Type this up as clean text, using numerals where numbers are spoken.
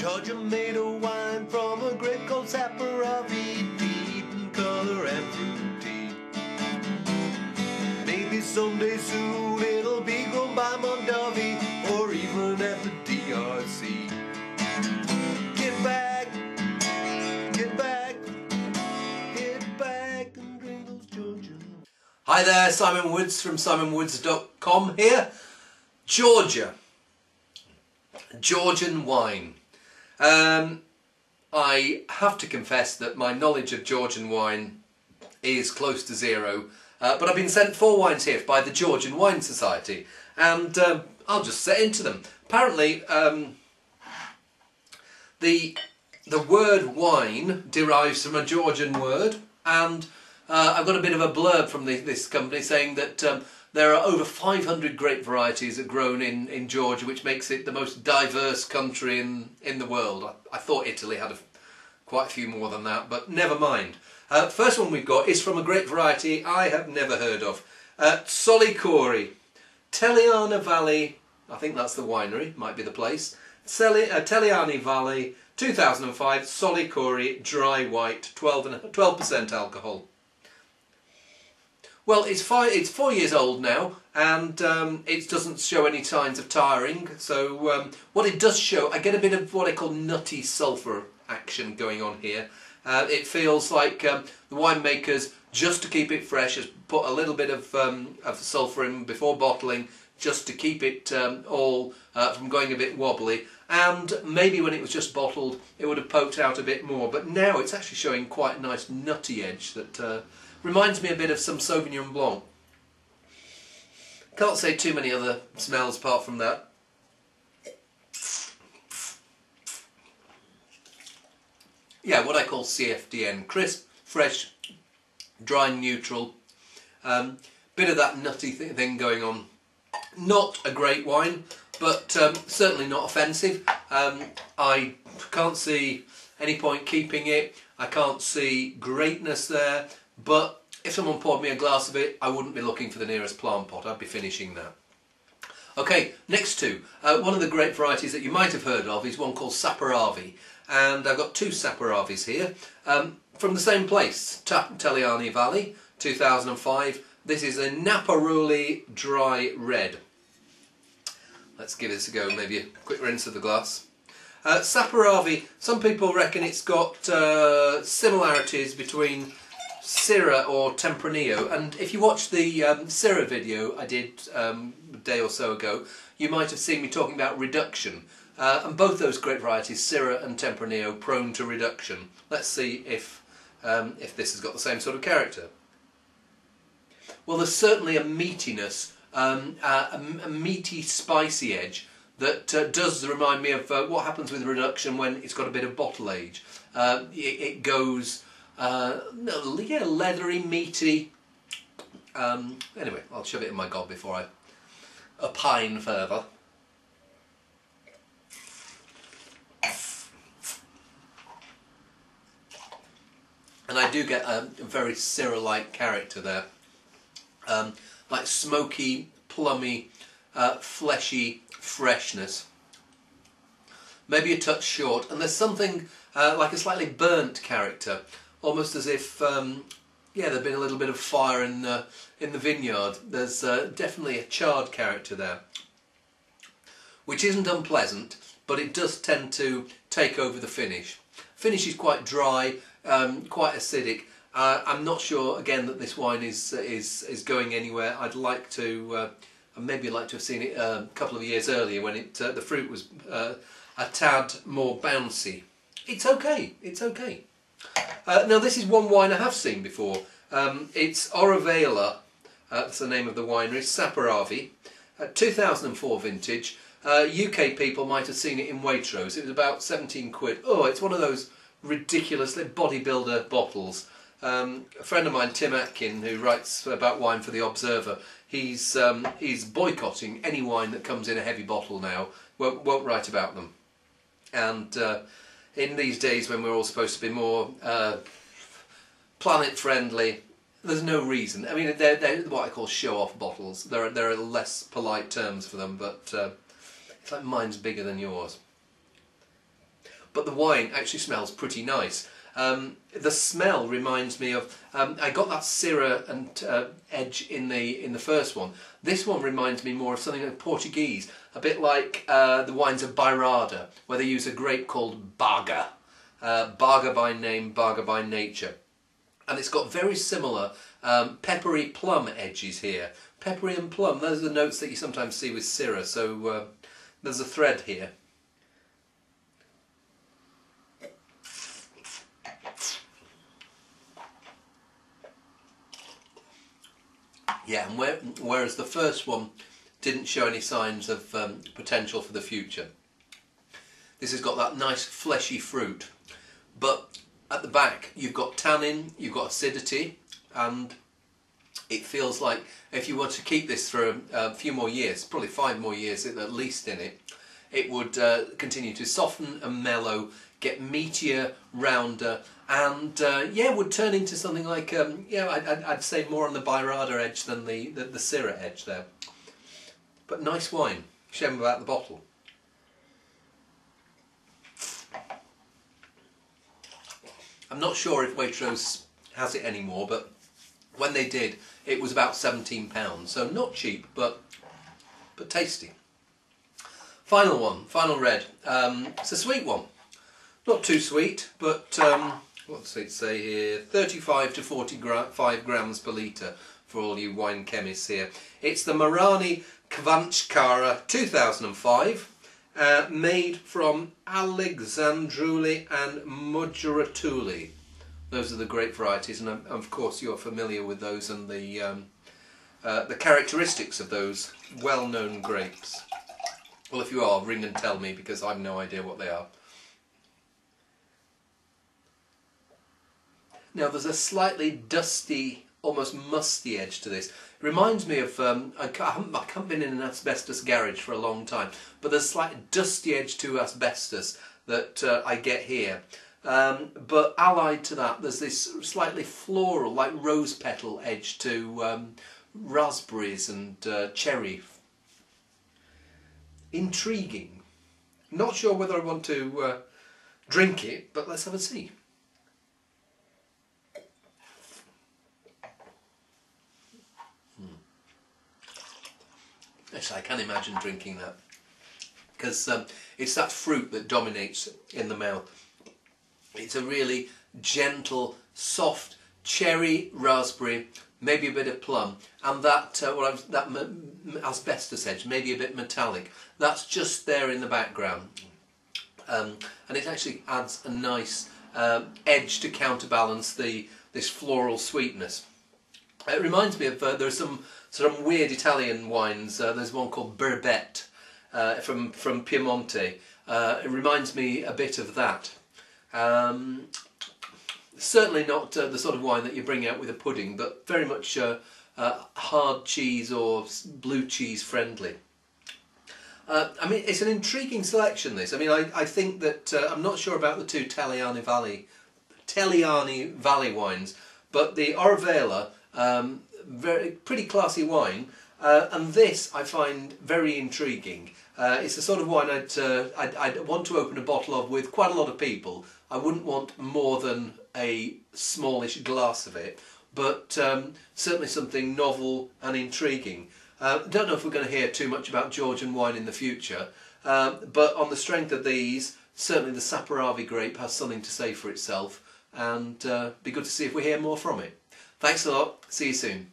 Georgia made a wine from a grape called Saperavi, deep in color and fruity. Maybe someday soon it'll be grown by Mondavi or even at the DRC. Get back, get back, get back and drink those Georgian. Hi there, Simon Woods from simonwoods.com here. Georgia. Georgian wine. I have to confess that my knowledge of Georgian wine is close to zero, but I've been sent 4 wines here by the Georgian Wine Society, and I'll just set into them. Apparently, the word wine derives from a Georgian word, and I've got a bit of a blurb from this company saying that there are over 500 grape varieties that are grown in Georgia, which makes it the most diverse country in the world. I thought Italy had quite a few more than that, but never mind. First one we've got is from a grape variety I have never heard of. Solicori, Teliana Valley, I think that's the winery, might be the place. Teliani Valley, 2005, Solicori, dry white, 12% alcohol. Well, it's 4 years old now, and it doesn't show any signs of tiring. So what it does show, I get a bit of what I call nutty sulphur action going on here. It feels like the winemakers, just to keep it fresh, has put a little bit of sulphur in before bottling, just to keep it all from going a bit wobbly. And maybe when it was just bottled, it would have poked out a bit more. But now it's actually showing quite a nice nutty edge that reminds me a bit of some Sauvignon Blanc. Can't say too many other smells apart from that. Yeah, what I call CFDN, crisp, fresh, dry, neutral. Bit of that nutty thing going on. Not a great wine, but certainly not offensive. I can't see any point keeping it. I can't see greatness there. But if someone poured me a glass of it, I wouldn't be looking for the nearest plant pot. I'd be finishing that. Okay, next two. One of the grape varieties that you might have heard of is one called Saperavi. And I've got 2 Saperavis here from the same place, Teliani Valley, 2005. This is a Naparuli Dry Red. Let's give this a go, maybe a quick rinse of the glass. Saperavi, some people reckon it's got similarities between Syrah or Tempranillo, and if you watch the Syrah video I did a day or so ago, you might have seen me talking about reduction. And both those grape varieties, Syrah and Tempranillo, prone to reduction. Let's see if this has got the same sort of character. Well, there's certainly a meatiness, a meaty, spicy edge that does remind me of what happens with reduction when it's got a bit of bottle age. It goes, yeah, leathery, meaty. Anyway, I'll shove it in my gob before I opine further. And I do get a very Syrah-like character there, like smoky, plummy, fleshy freshness. Maybe a touch short, and there's something like a slightly burnt character, almost as if yeah, there'd been a little bit of fire in the vineyard. There's definitely a charred character there, which isn't unpleasant, but it does tend to take over the finish. Finish is quite dry. Quite acidic. I'm not sure again that this wine is going anywhere. I'd like to maybe like to have seen it a couple of years earlier when the fruit was a tad more bouncy. It's okay. It's okay. Now this is one wine I have seen before. It's Orovela. That's the name of the winery. Saperavi, 2004 vintage. UK people might have seen it in Waitrose. It was about 17 quid. Oh, it's one of those ridiculously bodybuilder bottles. A friend of mine, Tim Atkin, who writes about wine for The Observer, he's boycotting any wine that comes in a heavy bottle now. Won't write about them. And in these days when we're all supposed to be more planet friendly, there's no reason. I mean, they're what I call show-off bottles. There are less polite terms for them, but it's like mine's bigger than yours. but the wine actually smells pretty nice. The smell reminds me of, I got that Syrah and edge in the first one. This one reminds me more of something like Portuguese, a bit like the wines of Bairrada, where they use a grape called Baga. Baga by name, Baga by nature. And it's got very similar peppery plum edges here. Peppery and plum, those are the notes that you sometimes see with Syrah, so there's a thread here. Yeah, and whereas the first one didn't show any signs of potential for the future, this has got that nice fleshy fruit, but at the back you've got tannin, you've got acidity, and it feels like if you were to keep this for a few more years, probably 5 more years at least in it, it would continue to soften and mellow, get meatier, rounder, and yeah, would turn into something like, yeah, I'd say more on the Bairrada edge than the Syrah edge there. But nice wine. Shame about the bottle. I'm not sure if Waitrose has it anymore, but when they did, it was about £17, so not cheap, but tasty. Final one, final red. It's a sweet one. Not too sweet, but what's it say here? 35 to 45 grams per litre for all you wine chemists here. It's the Marani Kvanchkara 2005, made from Alexandrouli and Mujaratuli. Those are the grape varieties, and of course you're familiar with those and the characteristics of those well-known grapes. Well, if you are, ring and tell me, because I've no idea what they are. Now there's a slightly dusty, almost musty edge to this. It reminds me of, I haven't been in an asbestos garage for a long time, but there's a slight dusty edge to asbestos that I get here. But allied to that, there's this slightly floral, like rose petal edge to raspberries and cherry. Intriguing. Not sure whether I want to drink it, but let's have a see. Actually, I can imagine drinking that, because it's that fruit that dominates in the mouth. It's a really gentle, soft cherry, raspberry, maybe a bit of plum, and that asbestos edge, maybe a bit metallic. That's just there in the background, and it actually adds a nice edge to counterbalance this floral sweetness. It reminds me of there are some weird Italian wines. There's one called Berbet from Piemonte. It reminds me a bit of that. Certainly not the sort of wine that you bring out with a pudding, but very much hard cheese or blue cheese friendly. I mean, it's an intriguing selection, this. I mean, I think that I'm not sure about the two Teliani Valley wines, but the Orvela, pretty classy wine, and this I find very intriguing. It's the sort of wine I'd want to open a bottle of with quite a lot of people. I wouldn't want more than a smallish glass of it, but certainly something novel and intriguing. Don't know if we're going to hear too much about Georgian wine in the future, but on the strength of these, certainly the Saperavi grape has something to say for itself, and be good to see if we hear more from it. Thanks a lot, see you soon.